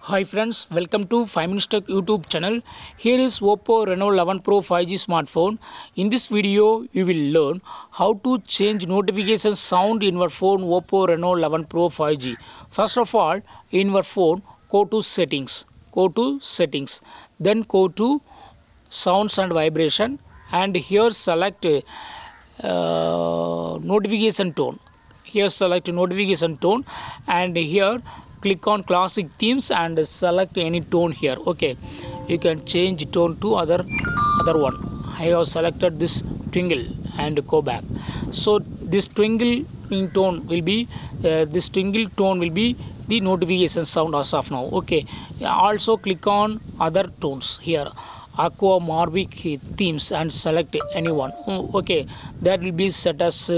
Hi friends, welcome to 5 Minutes Tech YouTube channel. Here is Oppo Reno 11 Pro 5G smartphone. In this video, you will learn how to change notification sound in your phone Oppo Reno 11 Pro 5G. First of all, in your phone, go to settings. Then go to sounds and vibration, and here select notification tone. And here click on classic themes and select any tone here. Okay, you can change tone to other one. I have selected this twinkle and go back. So this twinkle tone will be the notification sound as of now. Okay, also click on other tones here, aqua marvic themes, and select anyone. Okay, that will be set as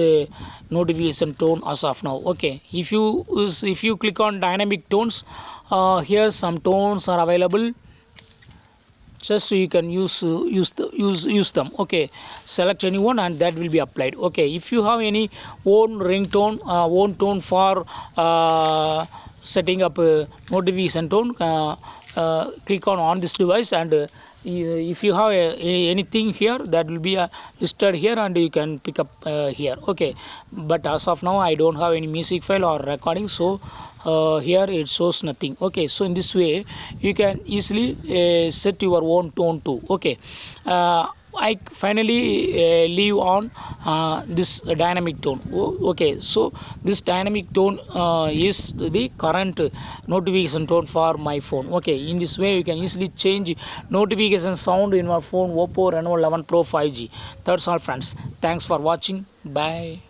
notification tone as of now. Okay, if you click on dynamic tones, here some tones are available, just so you can use them. Okay, select anyone and that will be applied. Okay, if you have any own ringtone, own tone for setting up notification tone, click on this device, and if you have anything here, that will be listed here and you can pick up here. Okay, but as of now I don't have any music file or recording, so here it shows nothing. Okay, so in this way you can easily set your own tone too. Okay, I finally leave on this dynamic tone. Okay, so this dynamic tone is the current notification tone for my phone. Okay, in this way you can easily change notification sound in your phone Oppo Reno 11 Pro 5G. That's all friends. Thanks for watching. Bye.